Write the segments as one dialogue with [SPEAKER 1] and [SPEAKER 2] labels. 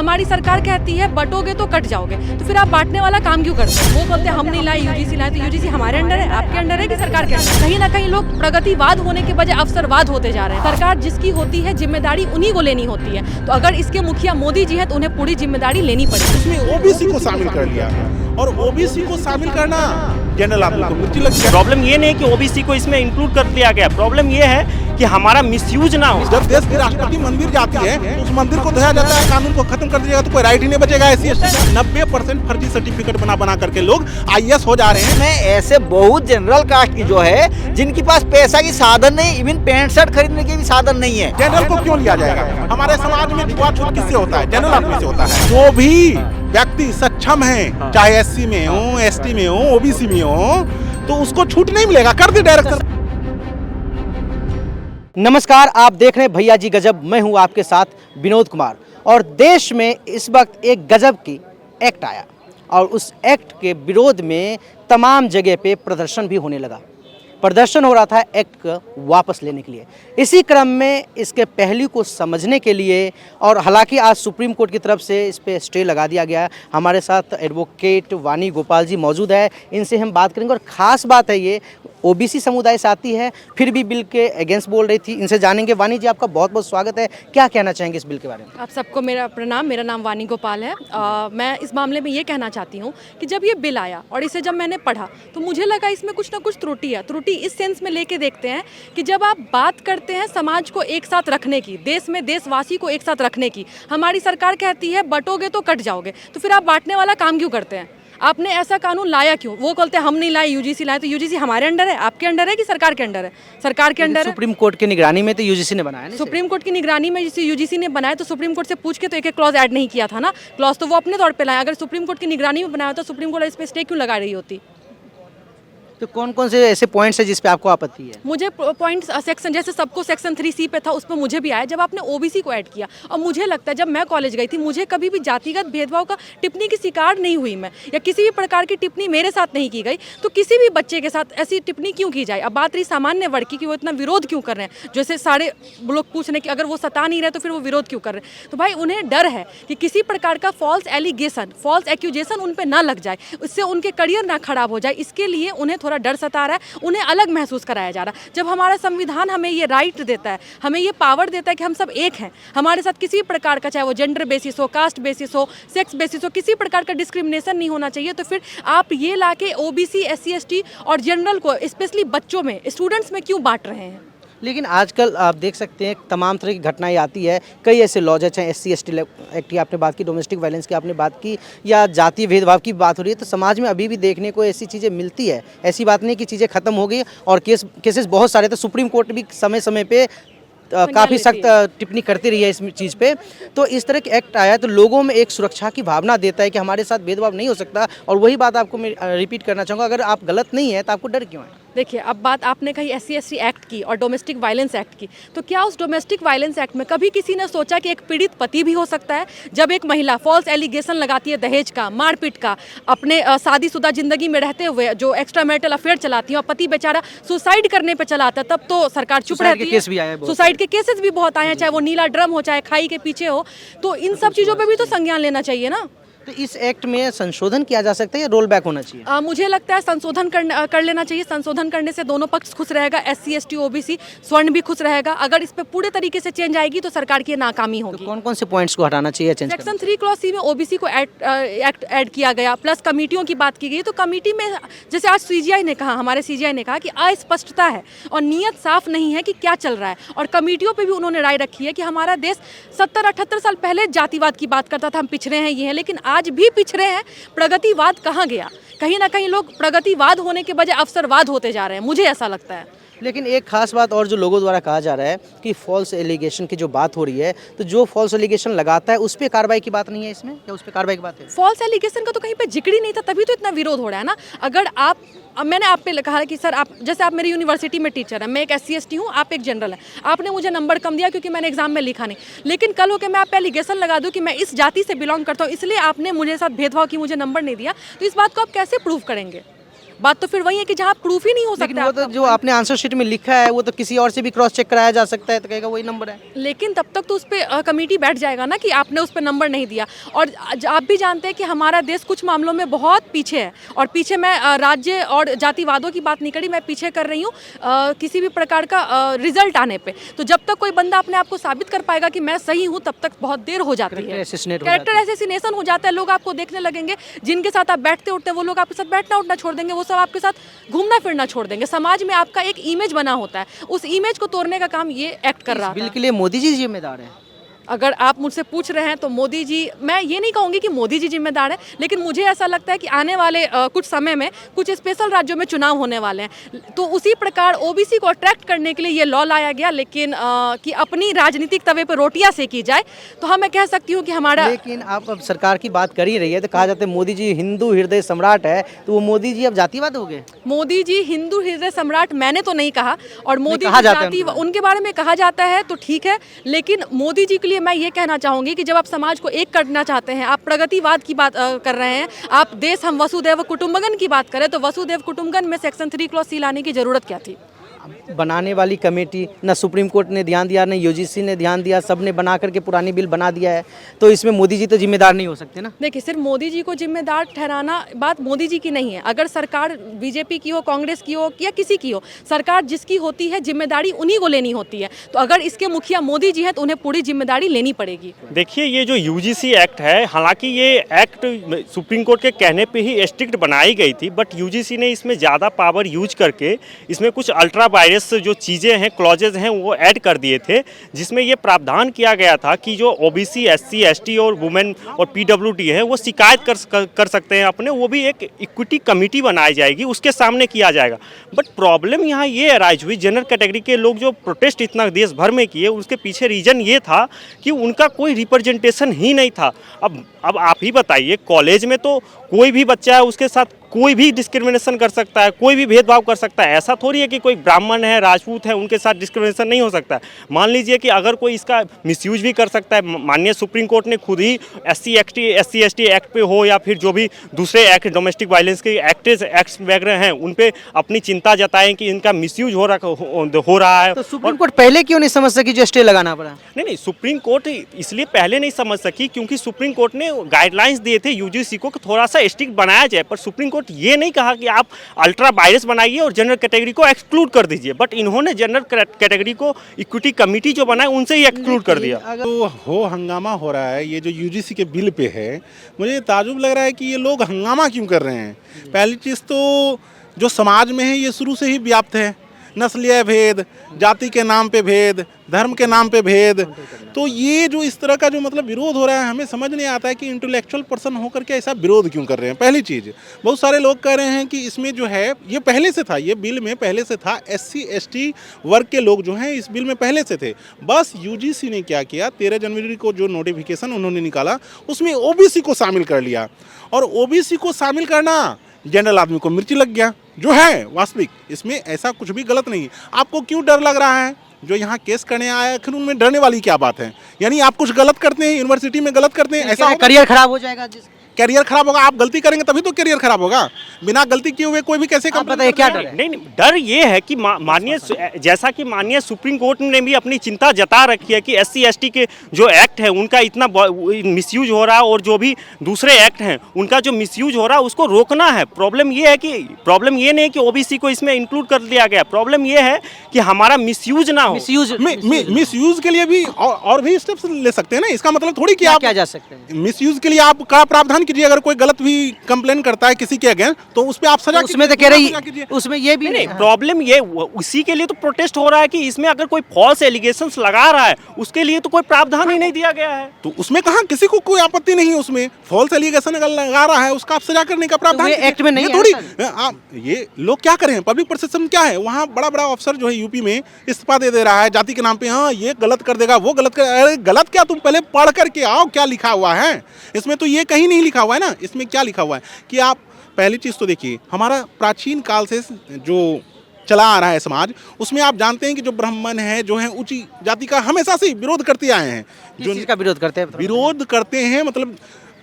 [SPEAKER 1] हमारी सरकार कहती है बटोगे तो कट जाओगे, तो फिर आप बांटने वाला काम क्यों करते हैं? वो बोलते हैं हम नहीं लाए, यूजीसी लाए, तो यूजीसी हमारे अंडर है, आपके अंडर है कि सरकार के अंडर? कहीं ना कहीं लोग प्रगतिवाद होने के बजाय अवसरवाद होते जा रहे हैं। सरकार जिसकी होती है जिम्मेदारी उन्हीं को लेनी होती है, तो अगर इसके मुखिया मोदी जी है तो उन्हें पूरी जिम्मेदारी लेनी पड़ेगी।
[SPEAKER 2] उसमें ओबीसी को शामिल कर लिया और ओबीसी को शामिल करना जनरल आदमी को मिर्ची लग गया।
[SPEAKER 3] प्रॉब्लम ये नहीं है कि ओबीसी को इसमें इंक्लूड कर दिया गया, प्रॉब्लम ये है कि हमारा मिसयूज ना हो।
[SPEAKER 2] जब देश की राष्ट्रपति मंदिर जाती है तो उस मंदिर को धोया जाता है, कानून को खत्म कर दिया जाएगा तो कोई राइट ही नहीं बचेगा। ऐसी 90% फर्जी सर्टिफिकेट बना करके लोग आईएएस हो जा रहे हैं।
[SPEAKER 4] ऐसे बहुत जनरल कास्ट की जो है जिनके पास पैसा की साधन नहीं, इवन पैंट शर्ट खरीदने के भी साधन नहीं है।
[SPEAKER 2] जनरल को क्यों लिया जाएगा? हमारे समाज में छुआछूत किससे होता है? जनरल आदमी से होता है। जो भी व्यक्ति सक्षम है, चाहे एससी में हो, एसटी में हो, ओबीसी में हो, तो उसको छूट नहीं मिलेगा। कर दे डायरेक्ट।
[SPEAKER 5] नमस्कार, आप देख रहे हैं भैया जी गजब। मैं हूं आपके साथ विनोद कुमार। और देश में इस वक्त एक गजब की एक्ट आया और उस एक्ट के विरोध में तमाम जगह पे प्रदर्शन भी होने लगा। प्रदर्शन हो रहा था एक्ट को वापस लेने के लिए। इसी क्रम में इसके पहलू को समझने के लिए, और हालांकि आज सुप्रीम कोर्ट की तरफ से इस पे स्टे लगा दिया गया है। हमारे साथ एडवोकेट वानी गोपाल जी मौजूद है, इनसे हम बात करेंगे। और ख़ास बात है ये ओबीसी समुदाय से आती है, फिर भी बिल के अगेंस्ट बोल रही थी। इनसे जानेंगे। वानी जी, आपका बहुत बहुत स्वागत है। क्या कहना चाहेंगे इस बिल के बारे में?
[SPEAKER 1] आप सबको मेरा प्रणाम। मेरा नाम वानी गोपाल है। मैं इस मामले में ये कहना चाहती हूँ कि जब ये बिल आया और इसे जब मैंने पढ़ा तो मुझे लगा इसमें कुछ ना कुछ त्रुटि है। त्रुटि इस सेंस में लेके देखते हैं कि जब आप बात करते हैं समाज को एक साथ रखने की, देश में देशवासी को एक साथ रखने की, हमारी सरकार कहती है बटोगे तो कट जाओगे, तो फिर आप बांटने वाला काम क्यों करते हैं? आपने ऐसा कानून लाया क्यों? वो बोलते हैं हम नहीं लाए, यूजीसी लाए, तो यूजीसी हमारे अंडर है, आपके अंडर है कि सरकार के अंडर है? सरकार के अंडर है।
[SPEAKER 5] सुप्रीम कोर्ट की निगरानी में तो यूजीसी ने बनाया ना।
[SPEAKER 1] सुप्रीम कोर्ट की निगरानी में जिसे यूजीसी ने बनाया, तो सुप्रीम कोर्ट से पूछ के तो एक एक क्लॉज ऐड नहीं किया था ना। क्लॉज तो वो अपने तौर पे लाया। अगर सुप्रीम कोर्ट की निगरानी में बनाया तो सुप्रीम कोर्ट इस पे स्टे क्यों लगा रही होती?
[SPEAKER 5] तो कौन कौन से ऐसे पॉइंट्स है जिस पे आपको आपत्ति है?
[SPEAKER 1] मुझे पॉइंट्स सेक्शन, जैसे सबको सेक्शन 3C पे था, उस पर मुझे भी आया जब आपने ओबीसी को ऐड किया। और मुझे लगता है जब मैं कॉलेज गई थी, मुझे कभी भी जातिगत भेदभाव का टिप्पणी की शिकार नहीं हुई मैं, या किसी भी प्रकार की टिप्पणी मेरे साथ नहीं की गई। तो किसी भी बच्चे के साथ ऐसी टिप्पणी क्यों की जाए? अब बात रही सामान्य वर्ग की कि वो इतना विरोध क्यों कर रहे हैं। जैसे सारे लोग पूछ रहे हैं कि अगर वो सता नहीं रहे तो फिर वो विरोध क्यों कर रहे हैं? तो भाई उन्हें डर है कि किसी प्रकार का फॉल्स एलिगेशन, फॉल्स एक्यूजेशन उन पर ना लग जाए, उससे उनके करियर ना खराब हो जाए। इसके लिए उन्हें थोड़ा डर सता रहा है, उन्हें अलग महसूस कराया जा रहा है। जब हमारा संविधान हमें ये राइट देता है, हमें ये पावर देता है कि हम सब एक हैं, हमारे साथ किसी प्रकार का, चाहे वो जेंडर बेसिस हो, कास्ट बेसिस हो, सेक्स बेसिस हो, किसी प्रकार का डिस्क्रिमिनेशन नहीं होना चाहिए। तो फिर आप ये लाके ओबीसी, एससी, एसटी और जनरल को स्पेशली बच्चों में, स्टूडेंट्स में क्यों बांट रहे हैं?
[SPEAKER 5] लेकिन आजकल आप देख सकते हैं तमाम तरह की घटनाएं आती है। कई ऐसे लॉज है, चाहे SC ST एक्ट की आपने बात की, डोमेस्टिक वायलेंस की आपने बात की, या जातीय भेदभाव की बात हो रही है, तो समाज में अभी भी देखने को ऐसी चीज़ें मिलती है। ऐसी बात नहीं कि चीज़ें ख़त्म हो गई, और केसेस बहुत सारे। तो सुप्रीम कोर्ट भी समय समय पे काफ़ी सख्त टिप्पणी करती रही है इस चीज़ पे। तो इस तरह के एक्ट आया तो लोगों में एक सुरक्षा की भावना देता है कि हमारे साथ भेदभाव नहीं हो सकता। और वही बात आपको मैं रिपीट करना चाहूँगा, अगर आप गलत नहीं है तो आपको डर क्यों है?
[SPEAKER 1] देखिए, अब बात आपने कही SC ST एक्ट की और डोमेस्टिक वायलेंस एक्ट की, तो क्या उस डोमेस्टिक वायलेंस एक्ट में कभी किसी ने सोचा कि एक पीड़ित पति भी हो सकता है? जब एक महिला फॉल्स एलिगेशन लगाती है दहेज का, मारपीट का, अपने शादीशुदा जिंदगी में रहते हुए जो एक्स्ट्रा मैरिटल अफेयर चलाती है और पति बेचारा सुसाइड करने पे चलाता है, तब तो सरकार चुप रहती है। सुसाइड के केसेस भी बहुत आए हैं, चाहे वो नीला ड्रम हो, चाहे खाई के पीछे हो। तो इन सब चीज़ों पर भी तो संज्ञान लेना चाहिए ना।
[SPEAKER 5] तो इस एक्ट में संशोधन किया जा सकता है या रोल बैक होना चाहिए?
[SPEAKER 1] मुझे लगता है संशोधन कर लेना चाहिए। संशोधन करने से दोनों पक्ष खुश रहेगा, SC ST OBC स्वर्ण भी खुश रहेगा। अगर इस पे पूरे तरीके से चेंज आएगी तो सरकार की नाकामी होगी।
[SPEAKER 5] तो कौन कौन से पॉइंट्स को हटाना चाहिए?
[SPEAKER 1] सेक्शन 3 क्लॉज C में OBC को ऐड किया गया, प्लस कमेटियों की बात की गई। तो कमेटी में जैसे आज CGI ने कहा, हमारे CGI ने कहा कि अस्पष्टता है और नीयत साफ नहीं है कि क्या चल रहा है। और कमेटियों पर भी उन्होंने राय रखी है कि हमारा देश 70-78 साल पहले जातिवाद की बात करता था, हम पिछड़े हैं, ये हैं, लेकिन आज भी पिछड़े हैं। प्रगतिवाद कहाँ गया? कहीं ना कहीं लोग प्रगतिवाद होने के बजाय अवसरवाद होते जा रहे हैं, मुझे ऐसा लगता है।
[SPEAKER 5] लेकिन एक खास बात और जो लोगों द्वारा कहा जा रहा है कि फॉल्स एलिगेशन की जो बात हो रही है, तो जो फॉल्स एलिगेशन लगाता है उस पर कार्रवाई की बात नहीं है इसमें, या उस पर कार्रवाई की बात है?
[SPEAKER 1] फॉल्स एलिगेशन का तो कहीं पे जिक्र ही नहीं था, तभी तो इतना विरोध हो रहा है ना। अगर आप, मैंने आप पे कहा कि सर आप, जैसे आप मेरी यूनिवर्सिटी में टीचर हैं, मैं एक SC ST हूँ, आप एक जनरल है, आपने मुझे नंबर कम दिया क्योंकि मैंने एग्जाम में लिखा नहीं। लेकिन कल होकर मैं आप पे एलिगेशन लगा दूँ कि मैं इस जाति से बिलोंग करता हूँ, इसलिए आपने मुझे साथ भेदभाव की, मुझे नंबर नहीं दिया, तो इस बात को आप कैसे प्रूव करेंगे? बात तो फिर वही है कि जहाँ प्रूफ ही नहीं हो
[SPEAKER 5] लेकिन
[SPEAKER 1] सकता
[SPEAKER 5] वो तो
[SPEAKER 1] आपका।
[SPEAKER 5] जो आपने आंसर शीट में लिखा है वो तो किसी और से भी क्रॉस चेक कराया जा सकता है, तो कहेगा वही नंबर है।
[SPEAKER 1] लेकिन तब तक तो उस पर कमेटी बैठ जाएगा ना कि आपने उस पर नंबर नहीं दिया। और आप भी जानते हैं कि हमारा देश कुछ मामलों में बहुत पीछे है, और पीछे मैं राज्य और जातिवादों की बात नहीं करी, मैं पीछे कर रही हूँ किसी भी प्रकार का रिजल्ट आने पे। तो जब तक कोई बंदा अपने आप को साबित कर पाएगा कि मैं सही हूँ, तब तक बहुत देर हो जाती है। कैरेक्टर एसेसिनेशन हो जाता है, लोग आपको देखने लगेंगे, जिनके साथ आप बैठते उठते वो लोग आपके साथ बैठना उठना छोड़ देंगे, वो सब आपके साथ घूमना फिरना छोड़ देंगे। समाज में आपका एक इमेज बना होता है, उस इमेज को तोड़ने का काम ये एक्ट कर रहा
[SPEAKER 5] बिल
[SPEAKER 1] था।
[SPEAKER 5] के लिए मोदी जी जिम्मेदार हैं।
[SPEAKER 1] अगर आप मुझसे पूछ रहे हैं तो मोदी जी, मैं ये नहीं कहूँगी कि मोदी जी जिम्मेदार है, लेकिन मुझे ऐसा लगता है कि आने वाले कुछ समय में कुछ स्पेशल राज्यों में चुनाव होने वाले हैं, तो उसी प्रकार ओबीसी को अट्रैक्ट करने के लिए ये लॉ लाया गया। लेकिन कि अपनी राजनीतिक तवे पर रोटियां सेकी जाए, तो हाँ मैं कह सकती हूँ कि हमारा।
[SPEAKER 5] लेकिन आप अब सरकार की बात कर ही रही है, तो कहा जाता है मोदी जी हिंदू हृदय सम्राट है, तो वो मोदी जी अब जातिवाद हो गए।
[SPEAKER 1] मोदी जी हिंदू हृदय सम्राट मैंने तो नहीं कहा, और मोदी
[SPEAKER 5] कहा
[SPEAKER 1] जी
[SPEAKER 5] जाता है
[SPEAKER 1] जाति उनके बारे में कहा जाता है तो ठीक है, लेकिन मोदी जी के लिए मैं ये कहना चाहूँगी कि जब आप समाज को एक करना चाहते हैं, आप प्रगतिवाद की बात कर रहे हैं, आप देश हम वसुदैव कुटुंबकम की बात करें, तो वसुदैव कुटुंबकम में सेक्शन 3 क्लॉज सी लाने की जरूरत क्या थी?
[SPEAKER 5] बनाने वाली कमेटी, न सुप्रीम कोर्ट ने ध्यान दिया, न यूजीसी ने ध्यान दिया, सब ने बना करके पुरानी बिल बना दिया है, तो इसमें मोदी जी तो जिम्मेदार नहीं हो सकते ना।
[SPEAKER 1] देखिए, सिर्फ मोदी जी को जिम्मेदार ठहराना बात मोदी जी की नहीं है। अगर सरकार बीजेपी की हो, कांग्रेस की हो या किसी की हो, सरकार जिसकी होती है जिम्मेदारी उन्हीं को लेनी होती है। तो अगर इसके मुखिया मोदी जी हैं तो उन्हें पूरी जिम्मेदारी लेनी पड़ेगी।
[SPEAKER 3] देखिए, ये जो यूजीसी एक्ट है, हालांकि ये एक्ट सुप्रीम कोर्ट के कहने पे ही स्ट्रिक्ट बनाई गई थी, बट यूजीसी ने इसमें ज़्यादा पावर यूज करके इसमें कुछ अल्ट्रा वायरस जो चीज़ें हैं, क्लॉजेज हैं, वो ऐड कर दिए थे, जिसमें ये प्रावधान किया गया था कि जो ओबीसी, एससी, एसटी और वुमेन और पीडब्ल्यूडी है वो शिकायत कर सकते हैं अपने, वो भी एक इक्विटी कमेटी बनाई जाएगी, उसके सामने किया जाएगा। बट प्रॉब्लम यहाँ ये अराइज हुई, जनरल कैटेगरी के लोग जो प्रोटेस्ट इतना देश भर में किए, उसके पीछे रीजन ये था कि उनका कोई रिप्रेजेंटेशन ही नहीं था। अब आप ही बताइए, कॉलेज में तो कोई भी बच्चा है उसके साथ कोई भी डिस्क्रिमिनेशन कर सकता है, कोई भी भेदभाव कर सकता है। ऐसा थोड़ी है कि कोई ब्राह्मण है, राजपूत है, उनके साथ डिस्क्रिमिनेशन नहीं हो सकता है। मान लीजिए कि अगर कोई इसका मिसयूज भी कर सकता है, माननीय सुप्रीम कोर्ट ने खुद ही एससी एसटी एक्ट पे हो या फिर जो भी दूसरे एक्ट, डोमेस्टिक वायलेंस के एक्ट्स वगैरह हैं, उन पे अपनी चिंता जताएं कि इनका मिसयूज हो रहा है।
[SPEAKER 5] तो सुप्रीम कोर्ट पहले क्यों नहीं समझ सकी जो स्टे लगाना पड़ा?
[SPEAKER 3] नहीं, सुप्रीम कोर्ट इसलिए पहले नहीं समझ सकी क्योंकि सुप्रीम कोर्ट ने गाइडलाइंस दिए थे यूजीसी को कि थोड़ा सा स्ट्रिक्ट बनाया जाए, पर सुप्रीम कोर्ट ये नहीं कहा कि आप अल्ट्रा वायरस बनाइए और जनरल कैटेगरी को एक्सक्लूड कर दीजिए, बट इन्होंने जनरल कैटेगरी को इक्विटी कमेटी जो बनाए उनसे ही एक्सक्लूड कर दिया।
[SPEAKER 2] तो हो हंगामा हो रहा है ये जो यूजीसी के बिल पे है, मुझे ताजुब लग रहा है कि ये लोग हंगामा क्यों कर रहे हैं। पहली चीज़ तो जो समाज में है ये शुरू से ही व्याप्त है, नस्लीय भेद, जाति के नाम पे भेद, धर्म के नाम पे भेद। तो ये जो इस तरह का जो मतलब विरोध हो रहा है, हमें समझ नहीं आता है कि इंटेलेक्चुअल पर्सन होकर के ऐसा विरोध क्यों कर रहे हैं। पहली चीज़, बहुत सारे लोग कह रहे हैं कि इसमें जो है ये पहले से था, ये बिल में पहले से था, एससी एसटी वर्ग के लोग जो हैं इस बिल में पहले से थे। बस यूजीसी ने क्या किया, 13 जनवरी को जो नोटिफिकेशन उन्होंने निकाला उसमें ओबीसी को शामिल कर लिया, और ओबीसी को शामिल करना जनरल आदमी को मिर्ची लग गया, जो है वास्तविक इसमें ऐसा कुछ भी गलत नहीं। आपको क्यों डर लग रहा है? जो यहाँ केस करने आया है, फिर उनमें डरने वाली क्या बात है? यानी आप कुछ गलत करते हैं, यूनिवर्सिटी में गलत करते हैं, ऐसा
[SPEAKER 5] करियर खराब हो जाएगा।
[SPEAKER 2] करियर खराब होगा, आप गलती करेंगे तभी तो करियर खराब होगा। बिना गलती किए हुए कोई भी कैसे
[SPEAKER 5] आप बताइए क्या डर है?
[SPEAKER 3] नहीं, डर ये है कि माननीय जैसा कि माननीय सुप्रीम कोर्ट ने भी अपनी चिंता जता रखी है कि एससी एसटी के जो एक्ट है उनका इतना मिसयूज हो रहा है, और जो भी दूसरे एक्ट हैं उनका जो मिसयूज हो रहा है उसको रोकना है। प्रॉब्लम ये नहीं है कि ओबीसी को इसमें इंक्लूड कर दिया गया, प्रॉब्लम ये है कि हमारा मिसयूज ना हो।
[SPEAKER 2] मिसयूज के लिए भी और भी स्टेप्स ले सकते हैं ना। इसका मतलब थोड़ी कि आप
[SPEAKER 5] क्या जा सकते हैं।
[SPEAKER 2] मिसयूज के लिए आप का प्रावधान कीजिए। अगर कोई गलत भी कंप्लेन करता है किसी के अगेंस्ट तो उस पे आप सजा,
[SPEAKER 5] उसमें तो कह रही, उसमें ये भी
[SPEAKER 3] नहीं, प्रॉब्लम ये उसी के लिए तो प्रोटेस्ट हो रहा है कि इसमें अगर कोई फॉल्स एलिगेशंस लगा रहा है उसके लिए तो कोई प्रावधान ही नहीं दिया गया है।
[SPEAKER 2] तो उसमें कहा किसी को कोई आपत्ति नहीं है, उसमें फॉल्स एलिगेशन अगर लगा रहा है उसका आप सजा करने का प्रावधान
[SPEAKER 5] एक्ट में नहीं है।
[SPEAKER 2] थोड़ी ये लोग क्या करें, पब्लिक परसेप्शन क्या है, वहाँ बड़ा बड़ा अफसर जो है यूपी में इस्तीफा दे रहा है जाति के नाम पे। हाँ, ये गलत कर देगा, वो गलत कर, अरे गलत क्या, तुम पहले पढ़ करके आओ क्या लिखा हुआ है इसमें। तो ये कहीं नहीं लिखा हुआ है ना, इसमें क्या लिखा हुआ है कि आप पहली चीज़ तो देखिए, हमारा प्राचीन काल से जो चला आ रहा है समाज, उसमें आप जानते हैं कि जो ब्राह्मण है जो है ऊंची जाति का हमेशा से विरोध करते आए हैं।
[SPEAKER 5] जो चीज़ का विरोध करते हैं,
[SPEAKER 2] विरोध करते हैं मतलब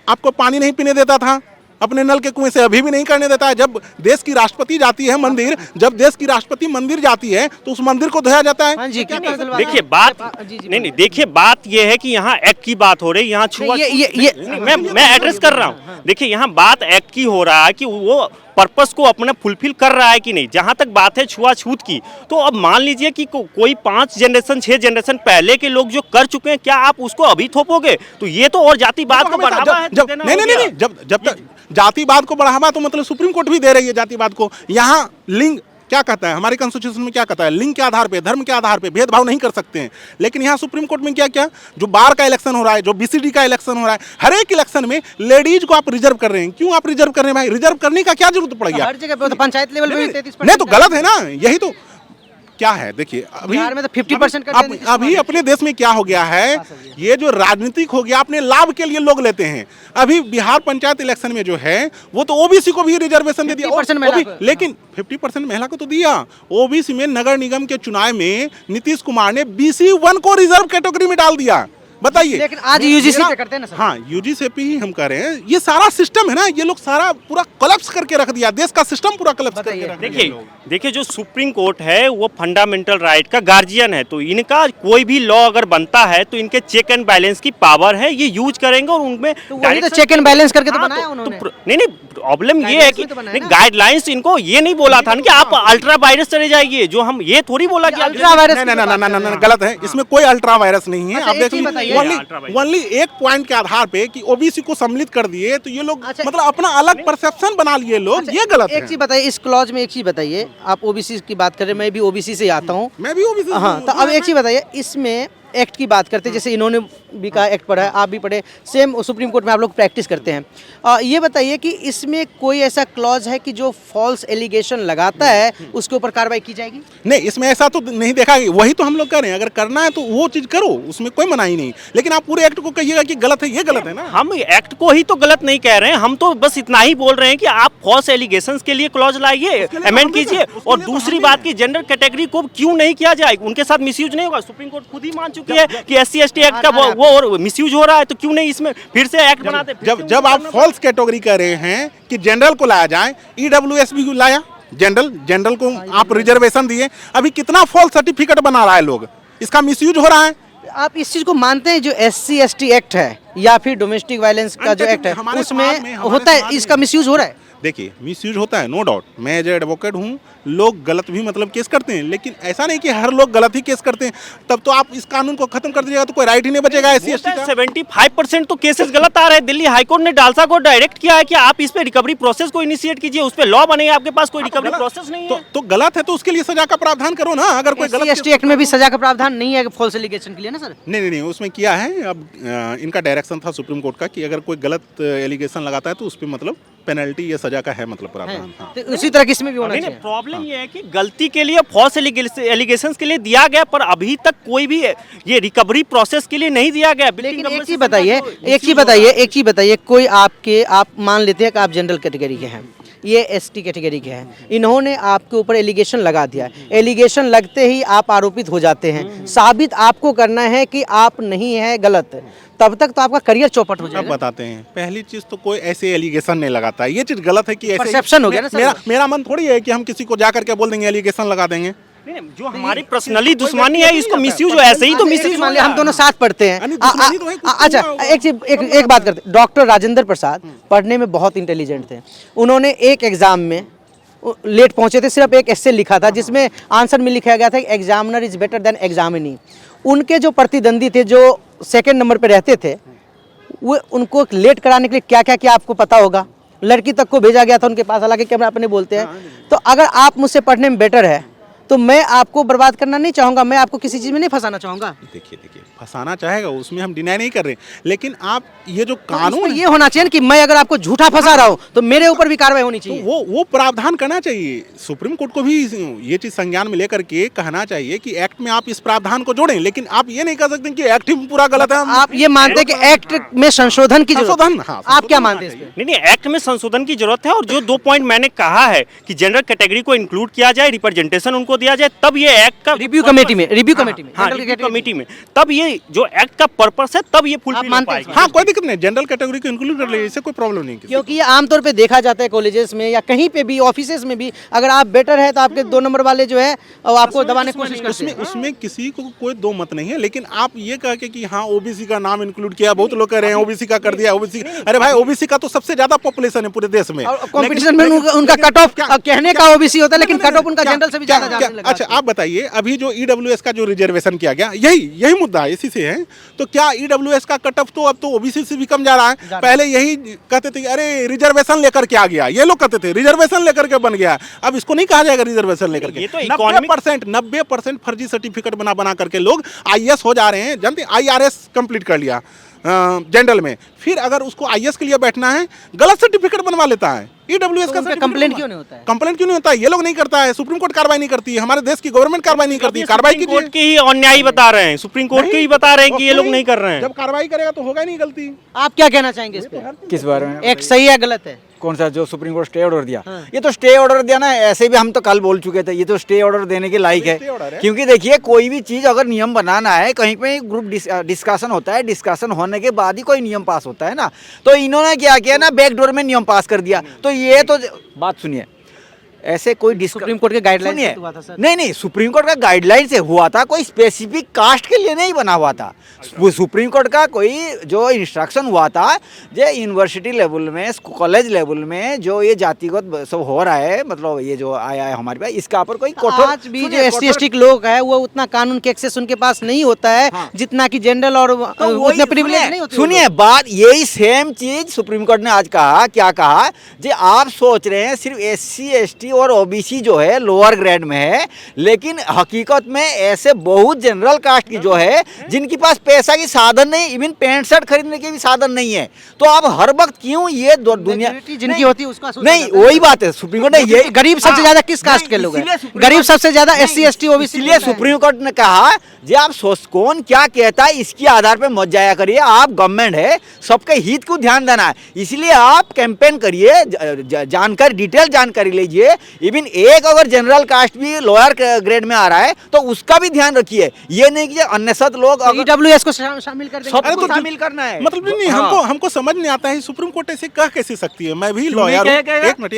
[SPEAKER 2] आपको पानी नहीं पीने देता था, अपने नल के कुएं से अभी भी नहीं करने देता है। जब देश की राष्ट्रपति जाती है मंदिर, जब देश की राष्ट्रपति मंदिर जाती है तो उस मंदिर को धोया जाता है।
[SPEAKER 5] हाँ जी,
[SPEAKER 2] क्या
[SPEAKER 5] क्या
[SPEAKER 2] कर सकते हैं?
[SPEAKER 3] देखिए बात
[SPEAKER 5] जी, जी,
[SPEAKER 3] नहीं नहीं, देखिए बात ये है कि यहाँ एक्ट की बात हो रही है, यहाँ छुआ मैं एड्रेस कर रहा हूँ। देखिए यहाँ बात एक्ट की हो रहा है कि वो पर्पस को अपना फुलफिल कर रहा है कि नहीं। जहां तक बात है छुआछूत की, तो अब मान लीजिए कि कोई 5 जनरेशन 6 जनरेशन पहले के लोग जो कर चुके हैं, क्या आप उसको अभी थोपोगे? तो ये तो और जातिवाद को बढ़ावा है।
[SPEAKER 2] नहीं, जब तक जातिवाद को बढ़ावा तो मतलब सुप्रीम कोर्ट भी दे रही है जातिवाद को। यहाँ लिंग क्या कहता है, हमारे कॉन्स्टिट्यूशन में क्या कहता है, लिंग के आधार पे, धर्म के आधार पे भेदभाव नहीं कर सकते हैं। लेकिन यहाँ सुप्रीम कोर्ट में क्या क्या, जो बार का इलेक्शन हो रहा है, जो बीसीडी का इलेक्शन हो रहा है, हर एक इलेक्शन में लेडीज को आप रिजर्व कर रहे हैं। क्यों आप रिजर्व कर रहे हैं भाई? रिजर्व करने का क्या जरूरत पड़ गया?
[SPEAKER 5] हर जगह पे, तो पंचायत लेवल पे भी 33%
[SPEAKER 2] नहीं तो गलत है ना, यही तो क्या है। देखिए अभी
[SPEAKER 5] बिहार में तो 50% कर देंगे।
[SPEAKER 2] अभी अपने देश में क्या हो गया है, ये जो राजनीतिक हो गया, अपने लाभ के लिए लोग लेते हैं। अभी बिहार पंचायत इलेक्शन में जो है वो तो ओबीसी को भी रिजर्वेशन दे दिया,
[SPEAKER 5] 50% महिला को।
[SPEAKER 2] लेकिन 50% महिला को तो दिया। ओबीसी में नगर निगम के चुनाव में नीतीश कुमार ने BC1 को रिजर्व कैटेगरी में डाल दिया। बताइए,
[SPEAKER 5] लेकिन आज यूजीसी पे करते हैं ना सर।
[SPEAKER 2] हाँ, यूजीसी पे ही हम कर रहे हैं। ये सारा सिस्टम है ना, ये लोग सारा पूरा कोलैप्स करके रख दिया, देश का सिस्टम पूरा कोलैप्स करके रख दिया।
[SPEAKER 3] देखिए जो सुप्रीम कोर्ट है वो फंडामेंटल राइट का गार्जियन है, तो इनका कोई भी लॉ अगर बनता है तो इनके चेक एंड बैलेंस की पावर है, ये यूज करेंगे और उनमें
[SPEAKER 5] वही तो चेक एंड बैलेंस करके तो बनाया उन्होंने।
[SPEAKER 3] नहीं प्रॉब्लम ये है कि गाइडलाइंस इनको ये नहीं बोला था कि आप अल्ट्रा वायरस चले जाइए, जो हम ये थोड़ी बोला कि
[SPEAKER 5] अल्ट्रा वायरस
[SPEAKER 2] नहीं, गलत है। इसमें कोई अल्ट्रा वायरस नहीं है। आप देखिए ओनली एक पॉइंट के आधार पे कि ओबीसी को सम्मिलित कर दिए, तो ये लोग मतलब अपना अलग परसेप्शन बना लिए लोग, ये गलत है।
[SPEAKER 5] एक चीज बताइए, इस क्लॉज में एक चीज बताइए, आप ओबीसी की बात कर रहे हैं, मैं भी ओबीसी से आता हूँ,
[SPEAKER 2] मैं भी ओबीसी।
[SPEAKER 5] हाँ, तो अब एक चीज बताइए, इसमें एक्ट की बात करते हैं, जैसे इन्होंने भी कहा एक्ट पढ़ा है, आप भी पढ़े, सेम सुप्रीम कोर्ट में आप लोग प्रैक्टिस करते हैं। ये बताइए कि इसमें कोई ऐसा क्लॉज है कि जो फॉल्स एलिगेशन लगाता है उसके ऊपर कार्रवाई की जाएगी?
[SPEAKER 2] नहीं, इसमें ऐसा तो नहीं देखा। वही तो हम लोग कर रहे हैं, अगर करना है तो वो चीज करो, उसमें कोई मनाही नहीं। लेकिन आप पूरे एक्ट को कहिएगा कि गलत है, ये गलत है ना।
[SPEAKER 3] हम एक्ट को ही तो गलत नहीं कह रहे हैं, हम तो बस इतना ही बोल रहे हैं कि आप फॉल्स एलिगेशंस के लिए क्लॉज लाइए, अमेंड कीजिए। और दूसरी बात की जेंडर कैटेगरी को क्यों नहीं किया जाए, उनके साथ मिसयूज नहीं होगा। सुप्रीम कोर्ट खुद ही मान चुकी है कि SC/ST एक्ट का वो और मिसयूज हो रहा है, तो क्यों नहीं इसमें फिर से एक्ट बनाते।
[SPEAKER 2] जब आप फॉल्स कैटेगरी कर रहे हैं कि जनरल को लाया जाए, EWS भी लाया, जनरल को आप रिजर्वेशन दिए, अभी कितना फॉल्स सर्टिफिकेट बना रहा है लोग, इसका मिसयूज हो रहा है।
[SPEAKER 5] आप इस चीज को मानते हैं, जो SC/ST एक्ट है या फिर डोमेस्टिक वायलेंस का जो एक्ट है उसमें होता है, इसका मिसयूज हो रहा है?
[SPEAKER 2] देखिए मिसयूज होता है, नो डाउट। मैं एज एडवोकेट हूँ, लोग गलत भी मतलब केस करते हैं, लेकिन ऐसा नहीं कि हर लोग गलत ही केस करते हैं। तब तो आप इस कानून को खत्म कर दीजिएगा तो कोई राइट ही नहीं बचेगा SC/ST का।
[SPEAKER 3] 75% तो केसेस गलत आ रहे हैं। दिल्ली हाईकोर्ट ने डालसा को डायरेक्ट किया है कि आप इस पे रिकवरी प्रोसेस को इनिशिएट कीजिए, उस पे लॉ बने, आपके पास कोई रिकवरी प्रोसेस नहीं है।
[SPEAKER 2] तो गलत है तो उसके लिए सजा का प्रावधान करो ना। अगर कोई गलत
[SPEAKER 5] SC/ST एक्ट में भी सजा का प्रावधान नहीं है फॉल्स एलिगेशन के लिए ना सर?
[SPEAKER 2] नहीं, उसमें किया है। अब इनका डायरेक्शन था सुप्रीम कोर्ट का कि अगर कोई गलत एलिगेशन लगाता है तो उस पर मतलब पेनल्टी या सजा का है मतलब प्रावधान। हाँ।
[SPEAKER 5] तो उसी तरह किसमें भी होना चाहिए।
[SPEAKER 3] प्रॉब्लम ये है कि गलती के लिए फॉल्स एलिगेशंस के लिए दिया गया, पर अभी तक कोई भी ये रिकवरी प्रोसेस के लिए नहीं दिया गया।
[SPEAKER 5] लेकिन एक चीज बताइए, कोई आप मान लेते हैं कि आप जनरल कैटेगरी के हैं, ये ST कैटेगरी के हैं, इन्होंने आपके ऊपर एलिगेशन लगा दिया, एलिगेशन लगते ही आप आरोपित हो जाते हैं, साबित आपको करना है कि आप नहीं है गलत, तब तक तो आपका करियर चौपट हो जाएगा।
[SPEAKER 2] अब बताते हैं, पहली चीज तो कोई ऐसे एलिगेशन नहीं लगाता, ये चीज गलत है कि ऐसे
[SPEAKER 5] परसेप्शन हो गया ना सर।
[SPEAKER 2] मेरा मन थोड़ी है कि हम किसी को जाकर के बोल देंगे एलिगेशन लगा देंगे।
[SPEAKER 3] नहीं, जो हमारी पर्सनली दुश्मनी है इसको मिसयूज ऐसे ही तो मिसयूज
[SPEAKER 5] मान लिया हम दोनों साथ पढ़ते हैं। अच्छा एक बात करते, डॉक्टर राजेंद्र प्रसाद पढ़ने में बहुत इंटेलिजेंट थे, उन्होंने एक एग्जाम में लेट पहुंचे थे, सिर्फ एक एस्से लिखा था जिसमें आंसर में लिखा गया था examiner is better than examinee. उनके जो प्रतिद्वंदी थे, जो सेकंड नंबर पे रहते थे, वो उनको लेट कराने के लिए क्या क्या किया आपको पता होगा। लड़की तक को भेजा गया था उनके पास, हालांकि कैमरा अपने बोलते हैं। तो अगर आप मुझसे पढ़ने में बेटर है तो मैं आपको बर्बाद करना नहीं चाहूँगा, मैं आपको किसी चीज़ में नहीं फंसाना चाहूँगा।
[SPEAKER 2] देखिए फंसाना चाहेगा, उसमें हम डिनाई नहीं कर रहे, लेकिन आप ये जो कानून
[SPEAKER 5] ये होना चाहिए कि मैं अगर आपको झूठा फंसा रहा हूँ तो मेरे ऊपर भी कार्रवाई होनी चाहिए।
[SPEAKER 2] तो वो प्रावधान करना चाहिए। सुप्रीम कोर्ट को भी ये चीज संज्ञान में लेकर के कहना चाहिए कि एक्ट में आप इस प्रावधान को जोड़ें, लेकिन आप ये नहीं कह सकते कि एक्ट ही पूरा गलत है।
[SPEAKER 5] आप ये मानते हैं कि एक्ट में संशोधन की जरूरत है? आप क्या मानते हैं?
[SPEAKER 3] नहीं, एक्ट में संशोधन की जरूरत है। और जो 2 पॉइंट मैंने कहा है कि जनरल कैटेगरी को इंक्लूड किया जाए, रिप्रेजेंटेशन उनको को दिया जाए, तब ये एक्ट का
[SPEAKER 5] रिव्यू कमेटी में
[SPEAKER 3] हाँ, रिव्यू कमेटी में तब ये जो एक्ट का पर्पस है तब ये फुलफिल हो
[SPEAKER 5] मानते हैं
[SPEAKER 3] पाएगी।
[SPEAKER 2] हाँ कोई दिक्कत नहीं, जनरल कैटेगरी को इंक्लूड कर लीजिए, इससे कोई प्रॉब्लम नहीं।
[SPEAKER 5] क्योंकि ये आमतौर पे देखा जाता है कॉलेजेस में या कहीं पे भी ऑफिसेज में भी, अगर आप बेटर है तो आपके 2 नंबर वाले जो है वो आपको दबाने की कोशिश करते हैं।
[SPEAKER 2] उसमें किसी को कोई दो मत नहीं है, लेकिन आप ये कह के कि हाँ ओबीसी का नाम इंक्लूड किया, बहुत लोग कह रहे हैं ओबीसी का कर दिया, ओबीसी। अरे भाई ओबीसी का तो सबसे ज्यादा पॉपुलेशन है पूरे देश में,
[SPEAKER 5] और कंपटीशन में उनका कट ऑफ कहने का ओबीसी होता है, लेकिन कट ऑफ उनका जनरल से भी ज्यादा जाने लगा।
[SPEAKER 2] अच्छा आप बताइए, अभी जो ईडब्ल्यूएस का जो रिजर्वेशन किया गया, यही मुद्दा है, इसी से है। तो क्या ईडब्ल्यूएस का कट ऑफ तो अब तो ओबीसी से भी कम जा रहा है। पहले यही कहते थे अरे रिजर्वेशन लेकर के आ गया, ये लोग कहते थे रिजर्वेशन लेकर के बन गया। अब इसको नहीं कहा जाएगा रिजर्वेशन लेकर के।
[SPEAKER 3] ये तो
[SPEAKER 2] 90% फर्जी सर्टिफिकेट बना करके लोग आईएएस हो जा रहे हैं। जानते आईआरएस कंप्लीट कर लिया जनरल में, फिर अगर उसको आईएएस के लिए बैठना है गलत सर्टिफिकेट बनवा लेता है। ईडब्ल्यूएस का
[SPEAKER 5] कंप्लेंट क्यों नहीं होता है?
[SPEAKER 2] कंप्लेंट क्यों नहीं होता है? ये लोग नहीं करता है, सुप्रीम कोर्ट कार्रवाई नहीं करती है, हमारे देश की गवर्नमेंट कार्रवाई नहीं करती है। कार्रवाई कीजिए।
[SPEAKER 3] कोर्ट के ही अन्यायी बता रहे हैं, सुप्रीम कोर्ट के ही बता रहे हैं कि ये लोग नहीं कर रहे हैं।
[SPEAKER 2] जब कार्रवाई करेगा तो होगा ही नहीं गलती।
[SPEAKER 5] आप क्या कहना चाहेंगे इस पे?
[SPEAKER 6] किस बारे में?
[SPEAKER 5] एक्ट सही है गलत है?
[SPEAKER 6] कौन सा जो सुप्रीम कोर्ट स्टे ऑर्डर दिया? ये तो स्टे ऑर्डर दिया ना, ऐसे भी हम तो कल बोल चुके थे, ये तो स्टे ऑर्डर देने के लायक है। क्योंकि देखिए कोई भी चीज अगर नियम बनाना है, कहीं पे ग्रुप डिस्कशन होता है, डिस्कशन होने के बाद ही कोई नियम पास होता है ना। तो इन्होंने क्या किया ना, बैकडोर में नियम पास कर दिया। तो ये तो बात सुनिए, ऐसे कोई
[SPEAKER 5] सुप्रीम कोर्ट के गाइडलाइन से हुआ था सर?
[SPEAKER 6] नहीं, सुप्रीम कोर्ट का गाइडलाइन से हुआ था, कोई स्पेसिफिक कास्ट के लिए नहीं बना हुआ था। सुप्रीम कोर्ट का कोई जो इंस्ट्रक्शन हुआ था, जो यूनिवर्सिटी लेवल में, कॉलेज लेवल में जो ये जातिगत सब हो रहा है, मतलब ये जो आया है हमारे पास, इसका ऊपर कोई कठोर,
[SPEAKER 5] आज भी जो एससी एसटी के लोग हैं वो उतना कानून के एक्सेस उनके पास नहीं होता है जितना कि जनरल और उतना प्रिविलेज नहीं होते।
[SPEAKER 6] सुनिए बात, यही सेम चीज सुप्रीम कोर्ट ने आज कहा। क्या कहा? जी आप सोच रहे हैं सिर्फ एससी एसटी और ओबीसी जो है लोअर ग्रेड में है, लेकिन हकीकत में ऐसे बहुत जनरल कास्ट की जो है जिनके पास पैसा की साधन नहीं, इवन पैंट शर्ट खरीदने के भी साधन नहीं है। तो आप हर वक्त क्यों ये दुनिया
[SPEAKER 5] जिनकी होती है उसका
[SPEAKER 6] नहीं, वही बात है। सुप्रीम कोर्ट ने ये
[SPEAKER 5] गरीब सबसे ज्यादा किस कास्ट के लोग हैं? गरीब सबसे ज्यादा एससी एसटी ओबीसी।
[SPEAKER 6] इसलिए सुप्रीम कोर्ट ने कहा जी आप कौन क्या कहता है इसके आधार पे मत जाया करिए, आप गवर्नमेंट है, सबके हित को ध्यान देना है। इसलिए आप कैंपेन करिए, जानकारी डिटेल जानकारी लीजिए। इवन एक अगर जनरल कास्ट भी लोअर ग्रेड में आ रहा है तो उसका भी ध्यान रखिए। ये नहीं कि अन्यसत लोग
[SPEAKER 5] ईडब्ल्यूएस को शामिल कर देंगे।
[SPEAKER 6] सबको शामिल करना है।
[SPEAKER 2] मतलब नहीं, हमको समझ नहीं आता है सुप्रीम कोर्ट ऐसे कह कैसे सकती है। मैं भी लॉयर हूँ। एक मिनट,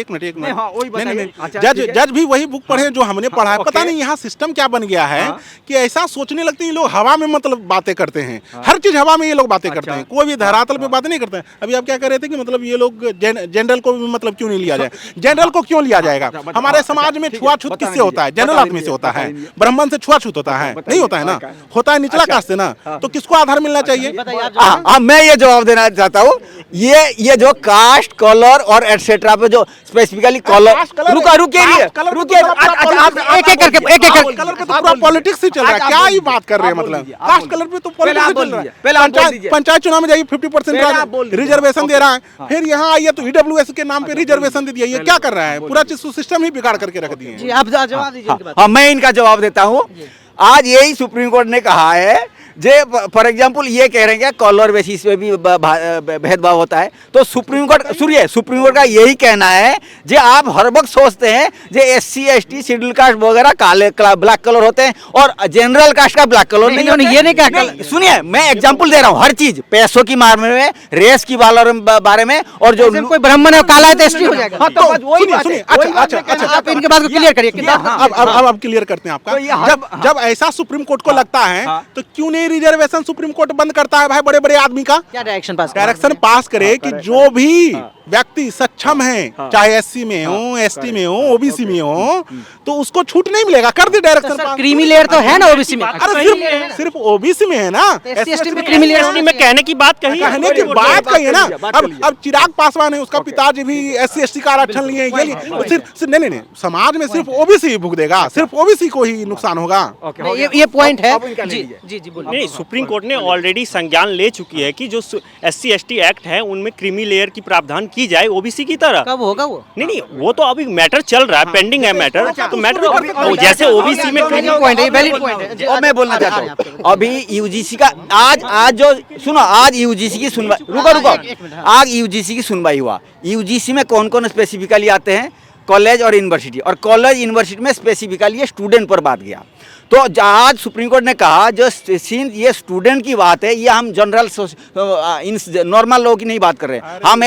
[SPEAKER 2] जज भी वही बुक पढ़े जो हमने पढ़ा है। पता नहीं यहाँ सिस्टम क्या बन गया है कि ऐसा सोचने लगते हैं लोग, हवा में मतलब बातें करते हैं। हर चीज हवा में ये लोग बातें करते हैं, कोई भी धरातल पे बात नहीं करते हैं। अभी आप क्या कह रहे थे कि मतलब ये लोग जनरल को भी मतलब क्यों नहीं लिया जाए? जनरल को क्यों लिया जाएगा? हमारे समाज में छुआछूत किससे होता है? जनरल आदमी से होता है। ब्राह्मण से छुआछूत होता है? नहीं होता है ना, होता है निचला कास्ट से ना। तो किसको आधार मिलना चाहिए?
[SPEAKER 6] मैं ये जवाब देना चाहता हूँ। ये जो कास्ट कलर और एटसेट्रा पे जो स्पेसिफिकली कलर रुकिए
[SPEAKER 2] कलर पे तो पूरा पॉलिटिक्स ही चल रहा है। क्या ये बात कर रहे हैं? मतलब कास्ट कलर पे तो पॉलिटिक्स चल रहा है। पंचायत चुनाव में जाइए 50% रिजर्वेशन दे रहा है, फिर यहाँ आइए तो ईडब्ल्यूएस के नाम पे रिजर्वेशन दे दिया। ये क्या कर रहा है? पूरा सिस्टम ही बिगाड़ करके रख दिए।
[SPEAKER 5] जी आप जवाब दीजिए।
[SPEAKER 6] हाँ मैं इनका जवाब देता हूँ। आज यही सुप्रीम कोर्ट ने कहा है, जे फॉर एग्जांपल ये कह रहे हैं कि कलर बेसिस पे भी भेदभाव होता है। तो सुप्रीम कोर्ट का यही कहना है जे आप हर वक्त सोचते हैं जे एससी एसटी शेड्यूल कास्ट वगैरह काले ब्लैक कलर होते हैं और जनरल कास्ट का ब्लैक कलर नहीं होता।
[SPEAKER 5] ये नहीं कहा।
[SPEAKER 6] सुनिए मैं एग्जांपल दे रहा हूँ, हर चीज पैसों की मामले में, रेस की बारे में, और जो
[SPEAKER 5] कोई ब्राह्मण है काला है तो एसटी हो जाएगा।
[SPEAKER 2] अच्छा
[SPEAKER 5] आप इनके बात को क्लियर करिए।
[SPEAKER 2] अब क्लियर करते हैं आपका। जब ऐसा सुप्रीम कोर्ट को लगता है तो क्यों नहीं रिजर्वेशन सुप्रीम कोर्ट बंद करता है? भाई बड़े बड़े आदमी का
[SPEAKER 5] क्या
[SPEAKER 2] डायरेक्शन पास करे कि जो भी व्यक्ति सक्षम है, चाहे एससी में हो, एसटी में हो, ओबीसी में हो, तो उसको छूट नहीं मिलेगा। कर दे डायरेक्शन पास।
[SPEAKER 5] क्रीमी लेयर तो है ना ओबीसी में।
[SPEAKER 2] अरे सिर्फ ओबीसी में है ना,
[SPEAKER 5] एससी एसटी में क्रीमी लेयर
[SPEAKER 3] में कहने की बात कही
[SPEAKER 2] है ना। अब चिराग पासवान है, उसका पिताजी भी एससी एसटी का आरक्षण लिए। नहीं, समाज में सिर्फ ओबीसी ही भुग देगा, सिर्फ ओबीसी को ही नुकसान होगा।
[SPEAKER 5] ये पॉइंट है। जी
[SPEAKER 3] नहीं, सुप्रीम कोर्ट ने ऑलरेडी संज्ञान ले चुकी है कि जो एससी एसटी एक्ट है उनमें क्रीमी लेयर की प्रावधान की जाए ओबीसी की तरह।
[SPEAKER 5] कब होगा वो?
[SPEAKER 3] नहीं, वो तो अभी मैटर चल रहा है, पेंडिंग है मैटर। तो मैटर जैसे ओबीसी में
[SPEAKER 5] पॉइंट है, वैलिड पॉइंट है।
[SPEAKER 6] और मैं बोलना चाहता हूँ अभी यूजीसी का आज जो सुनो, आज यूजीसी की सुनवाई, रुको आज यूजीसी की सुनवाई हुआ। यूजीसी में कौन कौन स्पेसिफिकली आते हैं? कॉलेज और यूनिवर्सिटी, और कॉलेज यूनिवर्सिटी में स्पेसिफिकली ये स्टूडेंट पर बात गया। तो आज सुप्रीम कोर्ट ने कहा जो सीन ये स्टूडेंट की बात है, ये हम जनरल नॉर्मल लोगों की नहीं बात कर रहे हैं, हम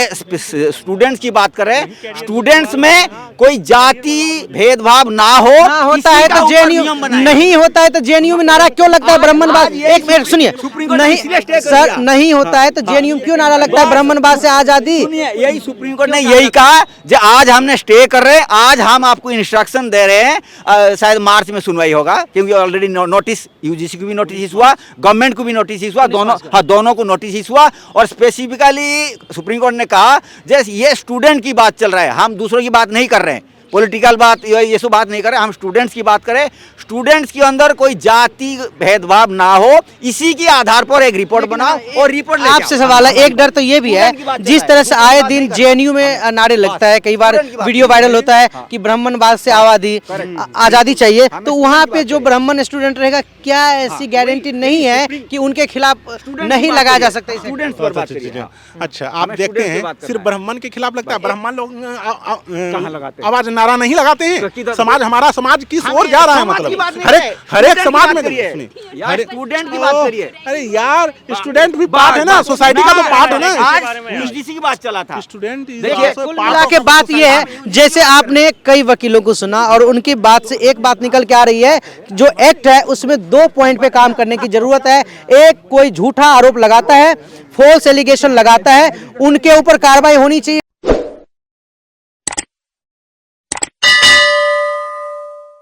[SPEAKER 6] स्टूडेंट्स की बात कर रहे हैं। स्टूडेंट्स में कोई जाति भेदभाव ना हो,
[SPEAKER 5] ना होता है तो जेएनयू नहीं होता है तो जेएनयू में नारा क्यों लगता है ब्राह्मणवाद? एक मिनट सुनिए, नहीं सर, नहीं होता है तो जेएनयू में क्यों नारा लगता है ब्राह्मणवाद से आजादी?
[SPEAKER 6] यही सुप्रीम कोर्ट ने यही कहा जो आज हमने स्टे कर रहे हैं, आज हम आपको इंस्ट्रक्शन दे रहे हैं, शायद मार्च में सुनवाई होगा, क्योंकि ऑलरेडी नोटिस यूजीसी को भी नोटिस हुआ, गवर्नमेंट को भी नोटिस हुआ, दोनों को नोटिस हुआ। और स्पेसिफिकली सुप्रीम कोर्ट ने कहा जैसे ये स्टूडेंट की बात चल रहा है, हम दूसरों की बात नहीं कर रहे हैं, पॉलिटिकल बात ये सब बात नहीं कर रहे, हम स्टूडेंट्स की बात करें। स्टूडेंट्स के अंदर कोई जाति भेदभाव ना हो, इसी के आधार पर एक रिपोर्ट बनाओ और रिपोर्ट
[SPEAKER 5] आपसे सवाल है, एक डर तो ये भी है जिस तरह से आए दिन जेएनयू में नारे लगता है, कई बार वीडियो वायरल होता है कि ब्राह्मणवाद से आजादी चाहिए, तो वहाँ पे जो ब्राह्मण स्टूडेंट रहेगा क्या ऐसी गारंटी नहीं है कि उनके खिलाफ नहीं लगाया जा सकता?
[SPEAKER 6] स्टूडेंट्स पर बात करिए।
[SPEAKER 2] अच्छा, आप देखते हैं सिर्फ ब्राह्मण के खिलाफ लगता है, ब्राह्मण लोग
[SPEAKER 6] कहाँ लगाते हैं?
[SPEAKER 2] आवाज नारा नहीं लगाते हैं। समाज हमारा समाज किस ओर जा रहा है? मतलब हर एक समाज में
[SPEAKER 6] स्टूडेंट की बात करिए।
[SPEAKER 2] अरे यार, स्टूडेंट भी पार्ट है ना, सोसाइटी का तो पार्ट है ना।
[SPEAKER 6] आज यूजीसी की बात चला था,
[SPEAKER 2] स्टूडेंट
[SPEAKER 5] देखिए, कुल मिला के बात ये है, जैसे आपने कई वकीलों को सुना और उनकी बात से एक बात निकल के आ रही है, जो एक्ट है उसमें 2 पॉइंट पे काम करने की जरूरत है। एक, कोई झूठा आरोप लगाता है, फॉल्स एलिगेशन लगाता है, उनके ऊपर कार्रवाई होनी चाहिए।